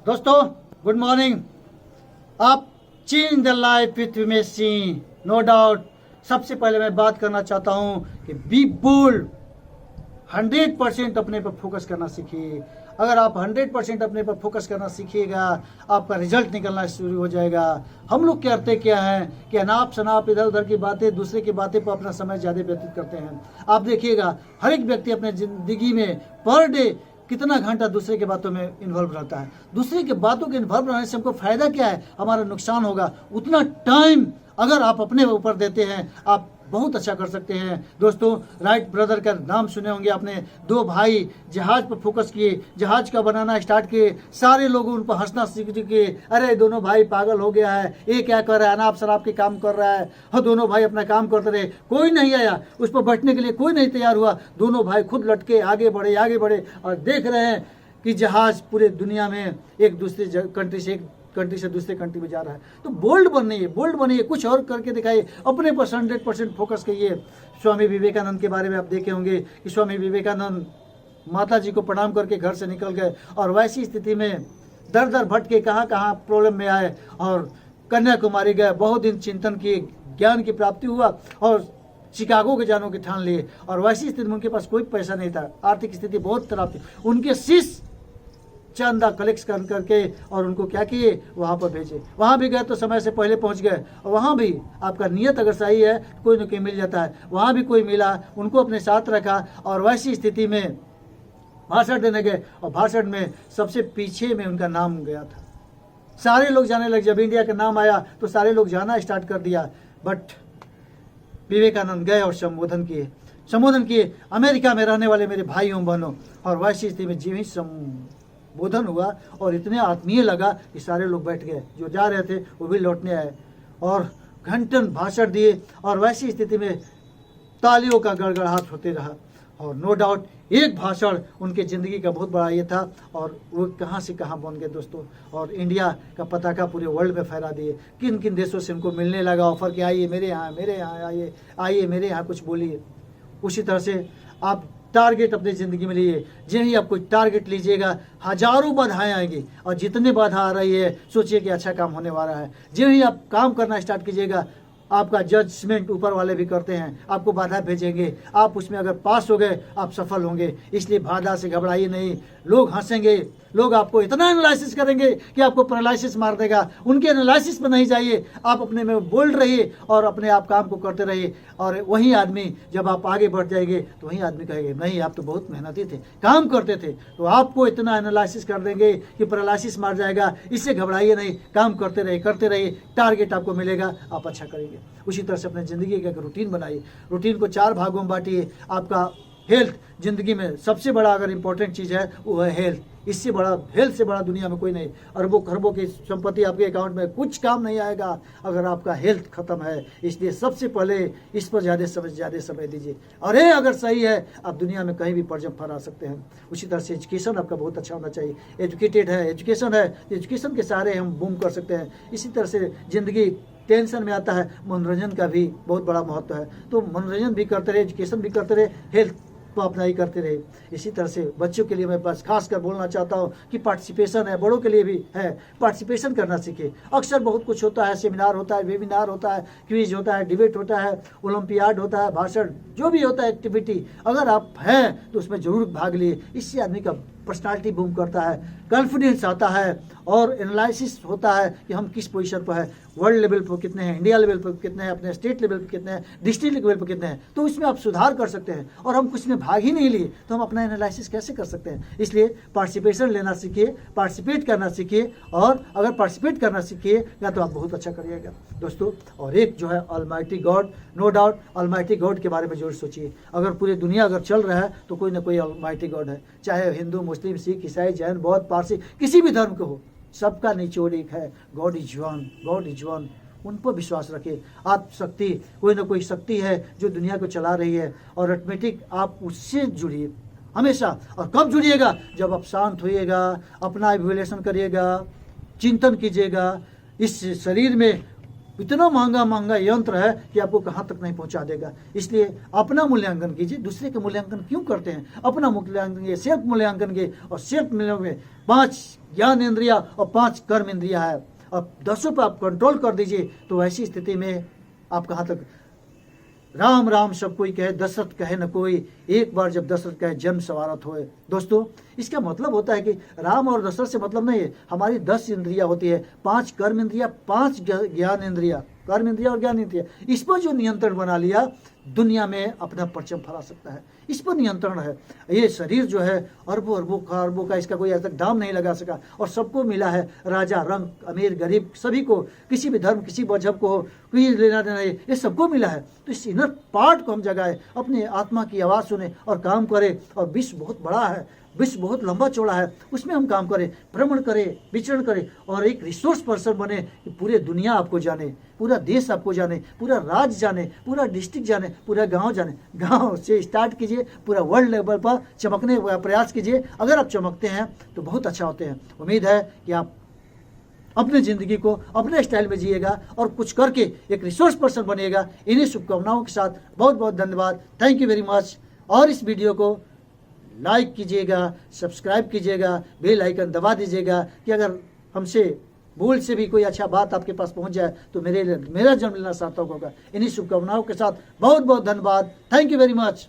दोस्तों good morning. आप change the life with Umesh Singh, no doubt. सबसे पहले मैं बात करना चाहता हूं कि बी बोल्ड। 100% अपने पर फोकस करना सीखिए। अगर आप 100% अपने पर फोकस करना सीखिएगा, आपका रिजल्ट निकलना शुरू हो जाएगा। हम लोग करते क्या हैं कि अनाप शनाप इधर उधर की बातें, दूसरे की बातें पर अपना समय ज़्यादा व्यतीत करते हैं। आप देखिएगा हर एक व्यक्ति अपने ज़िंदगी में पर डे कितना घंटा दूसरे के बातों में इन्वॉल्व रहता है। दूसरे के बातों के इन्वॉल्व रहने से हमको फायदा क्या है? हमारा नुकसान होगा। उतना टाइम अगर आप अपने ऊपर देते हैं, आप बहुत अच्छा कर सकते हैं। दोस्तों, राइट ब्रदर का नाम सुने होंगे आपने। दो भाई जहाज पर फोकस किए, जहाज का बनाना स्टार्ट किए। सारे लोग उन पर हंसना सीख के, अरे दोनों भाई पागल हो गया है, ये क्या कर रहा है, अनाप शराब के काम कर रहा है। हाँ, दोनों भाई अपना काम करते रहे, कोई नहीं आया उस पर बैठने के लिए, कोई नहीं तैयार हुआ। दोनों भाई खुद लटके आगे बढ़े और देख रहे हैं कि जहाज पूरे दुनिया में एक दूसरे कंट्री से दूसरे कंट्री में जा रहा है। तो बोल्ड बनिए, कुछ और करके दिखाइए, अपने पर 100% फोकस करिए। स्वामी विवेकानंद के बारे में आप देखे होंगे कि स्वामी विवेकानंद माता जी को प्रणाम करके घर से निकल गए और वैसी स्थिति में दर दर भटके, कहाँ प्रॉब्लम में आए और कन्याकुमारी गए। बहुत दिन चिंतन किए, ज्ञान की प्राप्ति हुआ और शिकागो के जाने के ठान लिए। और वैसी स्थिति में उनके पास कोई पैसा नहीं था, आर्थिक स्थिति बहुत खराब थी। उनके शिष्य चंदा कलेक्ट करके और उनको क्या किए, वहाँ पर भेजे। वहाँ भी गए तो समय से पहले पहुँच गए। और वहाँ भी आपका नियत अगर सही है तो कोई न कोई मिल जाता है। वहाँ भी कोई मिला, उनको अपने साथ रखा और वैसी स्थिति में भाषण देने गए और भाषण में सबसे पीछे में उनका नाम गया था। सारे लोग जाने लगे। जब इंडिया का नाम आया तो सारे लोग जाना स्टार्ट कर दिया। बट विवेकानंद गए और संबोधन किए, अमेरिका में रहने वाले मेरे भाइयों बहनों। और वैसी स्थिति में जीवित बोधन हुआ और इतने आत्मीय लगा कि सारे लोग बैठ गए। जो जा रहे थे वो भी लौटने आए और घंटन भाषण दिए। और वैसी स्थिति में तालियों का गड़गड़ाहट होते रहा। और नो डाउट एक भाषण उनके ज़िंदगी का बहुत बड़ा ये था और वो कहाँ से कहाँ बन गए दोस्तों। और इंडिया का पताका पूरे वर्ल्ड में फहरा दिए। किन किन देशों से उनको मिलने लगा ऑफर कि आइए मेरे यहाँ आइए मेरे यहाँ कुछ बोलिए। उसी तरह से आप टारगेट अपनी ज़िंदगी में लिए। जो ही आप कोई टारगेट लीजिएगा, हजारों बाधाएं आएंगी और जितने बाधा आ रही है सोचिए कि अच्छा काम होने वाला है। जो ही आप काम करना स्टार्ट कीजिएगा, आपका जजमेंट ऊपर वाले भी करते हैं, आपको बाधा भेजेंगे। आप उसमें अगर पास हो गए आप सफल होंगे। इसलिए बाधा से घबराइए नहीं। लोग हंसेंगे, लोग आपको इतना एनालिसिस करेंगे कि आपको पैरालिसिस मार देगा। उनके एनालिसिस में नहीं जाइए, आप अपने में बोल्ड रहिए और अपने आप काम को करते रहिए। और वही आदमी जब आप आगे बढ़ जाएंगे तो वही आदमी कहेंगे नहीं आप तो बहुत मेहनती थे, काम करते थे। तो आपको इतना एनालिसिस कर देंगे कि पैरालिसिस मार जाएगा। इससे घबराइए नहीं, काम करते रहिए, टारगेट आपको मिलेगा, आप अच्छा करेंगे। उसी तरह से अपने ज़िंदगी का एक रूटीन बनाइए। रूटीन को 4 भागों में बांटिए। आपका हेल्थ ज़िंदगी में सबसे बड़ा अगर इम्पोर्टेंट चीज़ है वो है हेल्थ। इससे बड़ा, हेल्थ से बड़ा दुनिया में कोई नहीं। अरबों खरबों की संपत्ति आपके अकाउंट में कुछ काम नहीं आएगा अगर आपका हेल्थ खत्म है। इसलिए सबसे पहले इस पर ज़्यादा समय दीजिए। और ये अगर सही है आप दुनिया में कहीं भी परजम फहरा सकते हैं। उसी तरह से एजुकेशन आपका बहुत अच्छा होना चाहिए। एजुकेटेड है, एजुकेशन के सहारे हम बूम कर सकते हैं। इसी तरह से ज़िंदगी टेंशन में आता है, मनोरंजन का भी बहुत बड़ा महत्व है। तो मनोरंजन भी करते रहे, एजुकेशन भी करते रहे, हेल्थ को अपना ही करते रहे। इसी तरह से बच्चों के लिए मैं बस खास कर बोलना चाहता हूँ कि पार्टिसिपेशन है, बड़ों के लिए भी है, पार्टिसिपेशन करना सीखे। अक्सर बहुत कुछ होता है, सेमिनार होता है, वेबिनार होता है, क्विज होता है, डिबेट होता है, ओलंपियाड होता है, भाषण, जो भी होता है एक्टिविटी, अगर आप हैं तो उसमें जरूर भाग लिए। इससे आदमी का पर्सनालिटी बूम करता है, कॉन्फिडेंस आता है और एनालिसिस होता है कि हम किस पोजीशन पर है, वर्ल्ड लेवल पर कितने हैं, इंडिया लेवल पर कितने हैं, अपने स्टेट लेवल पर कितने हैं, डिस्ट्रिक्ट लेवल पर कितने हैं। तो इसमें आप सुधार कर सकते हैं। और हम कुछ में भाग ही नहीं लिए तो हम अपना एनालिसिस कैसे कर सकते हैं? इसलिए पार्टिसिपेशन लेना सीखिए, पार्टिसिपेट करना सीखिए। और अगर पार्टिसिपेट करना सीखिएगा तो आप बहुत अच्छा करिएगा दोस्तों। और एक जो है almighty God, no doubt almighty God के बारे में जरूर सोचिए। अगर पूरी दुनिया अगर चल रहा है तो कोई ना कोई ऑलमाइटी गॉड है, चाहे हिंदू, मुस्लिम, सिख, ईसाई, जैन, बौद्ध, पारसी, किसी भी धर्म के हो, सबका निचोड़ एक है, गॉड इज वन। उन पर विश्वास रखिए। आप शक्ति, कोई ना कोई शक्ति है जो दुनिया को चला रही है और ऑटोमेटिक आप उससे जुड़िए हमेशा। और कब जुड़िएगा? जब आप शांत होइएगा, अपना इवैल्यूएशन करिएगा, चिंतन कीजिएगा। इस शरीर में इतना महंगा महंगा यंत्र है कि आपको कहाँ तक नहीं पहुंचा देगा। इसलिए अपना मूल्यांकन कीजिए, दूसरे के मूल्यांकन क्यों करते हैं? अपना मूल्यांकन कीजिए, सेल्फ मूल्यांकन कीजिए। और सेल्फ में 5 ज्ञान इंद्रिया और 5 कर्म इंद्रिया है, और 10 पर आप कंट्रोल कर दीजिए, तो ऐसी स्थिति में आप कहाँ तक। राम राम सब कोई कहे, दशरथ कहे न कोई, एक बार जब दशरथ कहे जन्म सवारत होए। दोस्तों, इसका मतलब होता है कि राम और दशरथ से मतलब नहीं है, हमारी 10 इंद्रिया होती है, 5 कर्म इंद्रिया, 5 ज्ञान इंद्रिया, कर्म इंद्रिया और ज्ञान इंद्रिया। इस पर जो नियंत्रण बना लिया, दुनिया में अपना परचम फहरा सकता है। इस पर नियंत्रण है। ये शरीर जो है अरबों अरबों का इसका कोई आज तक दाम नहीं लगा सका, और सबको मिला है, राजा रंग अमीर गरीब सभी को, किसी भी धर्म किसी मजहब को कोई लेना देना, ये सबको मिला है। तो इस इनर पार्ट को हम जगाए, अपने आत्मा की आवाज़ सुने और काम करें। और विश्व बहुत बड़ा है, विश्व बहुत लंबा चौड़ा है, उसमें हम काम करें, भ्रमण करें, विचरण करें, और एक रिसोर्स पर्सन बने कि पूरे दुनिया आपको जाने, पूरा देश आपको जाने, पूरा राज्य जाने, पूरा डिस्ट्रिक्ट जाने, पूरा गांव जाने। गांव से स्टार्ट कीजिए, पूरा वर्ल्ड लेवल पर चमकने का प्रयास कीजिए। अगर आप चमकते हैं तो बहुत अच्छा होते हैं। उम्मीद है कि आप अपनी ज़िंदगी को अपने स्टाइल में जिएगा और कुछ करके एक रिसोर्स पर्सन बनिएगा। इन्हीं शुभकामनाओं के साथ बहुत बहुत धन्यवाद। Thank you very much. और इस वीडियो को लाइक कीजिएगा, सब्सक्राइब कीजिएगा, बेल आइकन दबा दीजिएगा कि अगर हमसे भूल से भी कोई अच्छा बात आपके पास पहुंच जाए तो मेरा जन्म लेना सार्थक होगा। इन्हीं शुभकामनाओं के साथ बहुत बहुत धन्यवाद। Thank you very much.